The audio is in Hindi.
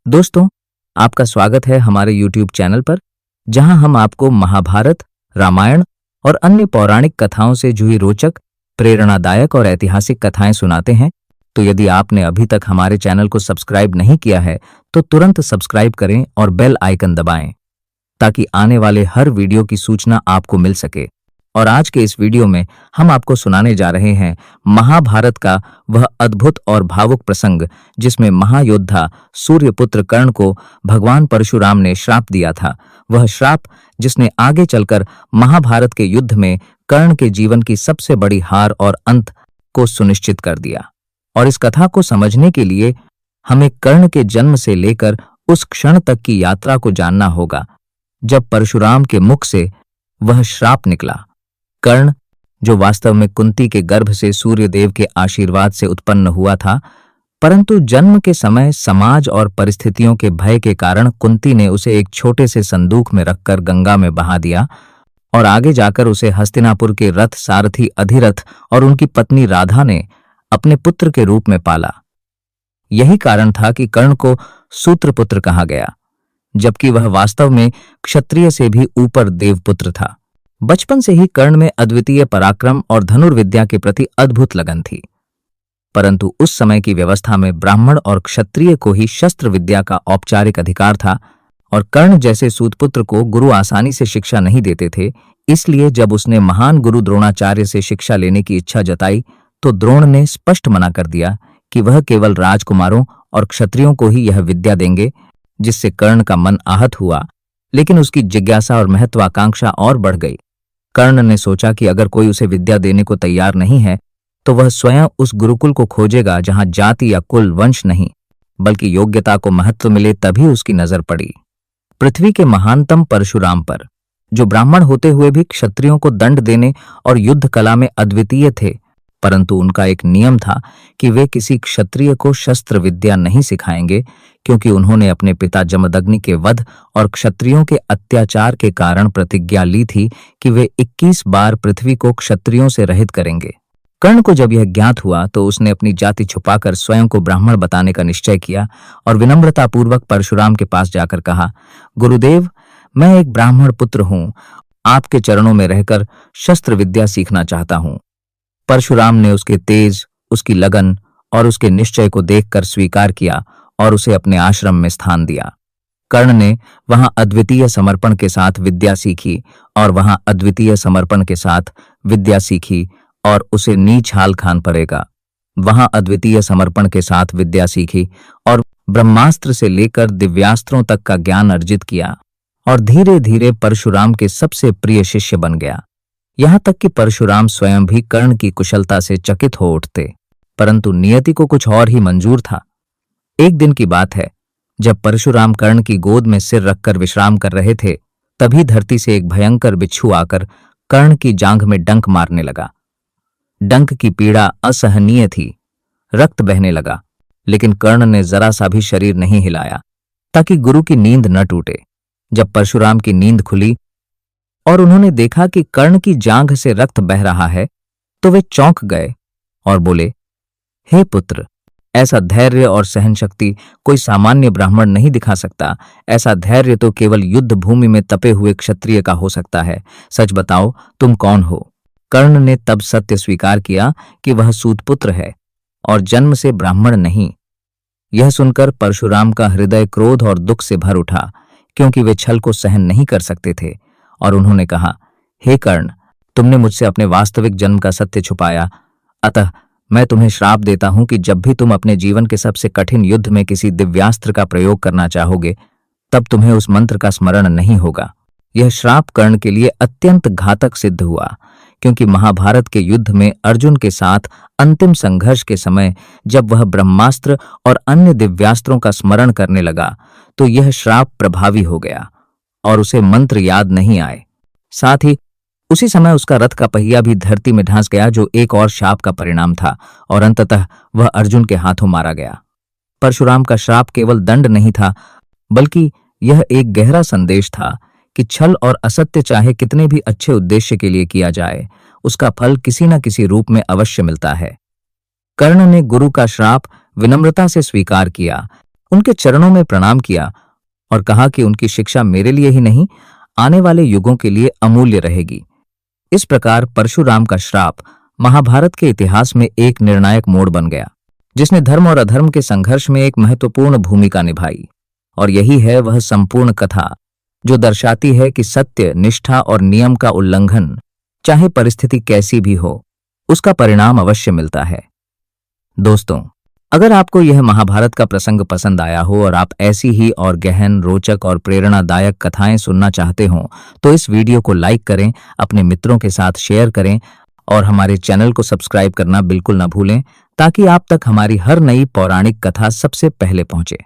दोस्तों, आपका स्वागत है हमारे YouTube चैनल पर, जहां हम आपको महाभारत, रामायण और अन्य पौराणिक कथाओं से जुड़ी रोचक, प्रेरणादायक और ऐतिहासिक कथाएं सुनाते हैं। तो यदि आपने अभी तक हमारे चैनल को सब्सक्राइब नहीं किया है, तो तुरंत सब्सक्राइब करें और बेल आइकन दबाएं, ताकि आने वाले हर वीडियो की सूचना आपको मिल सके। और आज के इस वीडियो में हम आपको सुनाने जा रहे हैं महाभारत का वह अद्भुत और भावुक प्रसंग, जिसमें महायोद्धा सूर्यपुत्र कर्ण को भगवान परशुराम ने श्राप दिया था। वह श्राप जिसने आगे चलकर महाभारत के युद्ध में कर्ण के जीवन की सबसे बड़ी हार और अंत को सुनिश्चित कर दिया। और इस कथा को समझने के लिए हमें कर्ण के जन्म से लेकर उस क्षण तक की यात्रा को जानना होगा जब परशुराम के मुख से वह श्राप निकला। कर्ण, जो वास्तव में कुंती के गर्भ से सूर्यदेव के आशीर्वाद से उत्पन्न हुआ था, परंतु जन्म के समय समाज और परिस्थितियों के भय के कारण कुंती ने उसे एक छोटे से संदूक में रखकर गंगा में बहा दिया और आगे जाकर उसे हस्तिनापुर के रथ सारथी अधिरथ और उनकी पत्नी राधा ने अपने पुत्र के रूप में पाला। यही कारण था कि कर्ण को सूत्रपुत्र कहा गया, जबकि वह वास्तव में क्षत्रिय से भी ऊपर देवपुत्र था। बचपन से ही कर्ण में अद्वितीय पराक्रम और धनुर्विद्या के प्रति अद्भुत लगन थी, परंतु उस समय की व्यवस्था में ब्राह्मण और क्षत्रिय को ही शस्त्र विद्या का औपचारिक अधिकार था और कर्ण जैसे सूतपुत्र को गुरु आसानी से शिक्षा नहीं देते थे। इसलिए जब उसने महान गुरु द्रोणाचार्य से शिक्षा लेने की इच्छा जताई, तो द्रोण ने स्पष्ट मना कर दिया कि वह केवल राजकुमारों और क्षत्रियों को ही यह विद्या देंगे, जिससे कर्ण का मन आहत हुआ, लेकिन उसकी जिज्ञासा और महत्वाकांक्षा और बढ़ गई। कर्ण ने सोचा कि अगर कोई उसे विद्या देने को तैयार नहीं है, तो वह स्वयं उस गुरुकुल को खोजेगा जहां जाति या कुल वंश नहीं, बल्कि योग्यता को महत्व मिले। तभी उसकी नजर पड़ी पृथ्वी के महानतम परशुराम पर, जो ब्राह्मण होते हुए भी क्षत्रियों को दंड देने और युद्ध कला में अद्वितीय थे, परंतु उनका एक नियम था कि वे किसी क्षत्रिय को शस्त्र विद्या नहीं सिखाएंगे, क्योंकि उन्होंने अपने पिता जमदग्नि के वध और क्षत्रियों के अत्याचार के कारण प्रतिज्ञा ली थी कि वे 21 बार पृथ्वी को क्षत्रियों से रहित करेंगे। कर्ण को जब यह ज्ञात हुआ, तो उसने अपनी जाति छुपाकर स्वयं को ब्राह्मण बताने का निश्चय किया और विनम्रतापूर्वक परशुराम के पास जाकर कहा, गुरुदेव, मैं एक ब्राह्मण पुत्र हूं, आपके चरणों में रहकर शस्त्र विद्या सीखना चाहता हूं। परशुराम ने उसके तेज, उसकी लगन और उसके निश्चय को देखकर स्वीकार किया और उसे अपने आश्रम में स्थान दिया। कर्ण ने वहां अद्वितीय समर्पण के साथ विद्या सीखी और उसे नीच हाल खान पड़ेगा। वहां अद्वितीय समर्पण के साथ विद्या सीखी और ब्रह्मास्त्र से लेकर दिव्यास्त्रों तक का ज्ञान अर्जित किया और धीरे धीरे परशुराम के सबसे प्रिय शिष्य बन गया। यहां तक कि परशुराम स्वयं भी कर्ण की कुशलता से चकित हो उठते, परंतु नियति को कुछ और ही मंजूर था। एक दिन की बात है, जब परशुराम कर्ण की गोद में सिर रखकर विश्राम कर रहे थे, तभी धरती से एक भयंकर बिच्छू आकर कर्ण की जांघ में डंक मारने लगा। डंक की पीड़ा असहनीय थी, रक्त बहने लगा, लेकिन कर्ण ने जरा सा भी शरीर नहीं हिलाया ताकि गुरु की नींद न टूटे। जब परशुराम की नींद खुली और उन्होंने देखा कि कर्ण की जांघ से रक्त बह रहा है, तो वे चौंक गए और बोले, हे पुत्र, ऐसा धैर्य और सहन शक्ति कोई सामान्य ब्राह्मण नहीं दिखा सकता। ऐसा धैर्य तो केवल युद्ध भूमि में तपे हुए क्षत्रिय का हो सकता है। सच बताओ, तुम कौन हो? कर्ण ने तब सत्य स्वीकार किया कि वह सूतपुत्र है और जन्म से ब्राह्मण नहीं। यह सुनकर परशुराम का हृदय क्रोध और दुख से भर उठा, क्योंकि वे छल को सहन नहीं कर सकते थे, और उन्होंने कहा, हे कर्ण, तुमने मुझसे अपने वास्तविक जन्म का सत्य छुपाया, अतः मैं तुम्हें श्राप देता हूं कि जब भी तुम अपने जीवन के सबसे कठिन युद्ध में किसी दिव्यास्त्र का प्रयोग करना चाहोगे, तब तुम्हें उस मंत्र का स्मरण नहीं होगा। यह श्राप कर्ण के लिए अत्यंत घातक सिद्ध हुआ, क्योंकि महाभारत के युद्ध में अर्जुन के साथ अंतिम संघर्ष के समय जब वह ब्रह्मास्त्र और अन्य दिव्यास्त्रों का स्मरण करने लगा, तो यह श्राप प्रभावी हो गया और उसे मंत्र याद नहीं आए। साथ ही उसी समय उसका रथ का पहिया भी धरती में धंस गया, जो एक और शाप का परिणाम था, और अंततः वह अर्जुन के हाथों मारा गया। परशुराम का श्राप केवल दंड नहीं था, बल्कि यह एक गहरा संदेश था कि छल और असत्य चाहे कितने भी अच्छे उद्देश्य के लिए किया जाए, उसका फल किसी न किसी रूप में अवश्य मिलता है। कर्ण ने गुरु का श्राप विनम्रता से स्वीकार किया उनके चरणों में प्रणाम किया और कहा कि उनकी शिक्षा मेरे लिए ही नहीं, आने वाले युगों के लिए अमूल्य रहेगी। इस प्रकार परशुराम का श्राप महाभारत के इतिहास में एक निर्णायक मोड़ बन गया, जिसने धर्म और अधर्म के संघर्ष में एक महत्वपूर्ण भूमिका निभाई। और यही है वह संपूर्ण कथा जो दर्शाती है कि सत्य, निष्ठा और नियम का उल्लंघन, चाहे परिस्थिति कैसी भी हो, उसका परिणाम अवश्य मिलता है। दोस्तों, अगर आपको यह महाभारत का प्रसंग पसंद आया हो और आप ऐसी ही और गहन, रोचक और प्रेरणादायक कथाएं सुनना चाहते हो, तो इस वीडियो को लाइक करें, अपने मित्रों के साथ शेयर करें और हमारे चैनल को सब्सक्राइब करना बिल्कुल न भूलें, ताकि आप तक हमारी हर नई पौराणिक कथा सबसे पहले पहुंचे।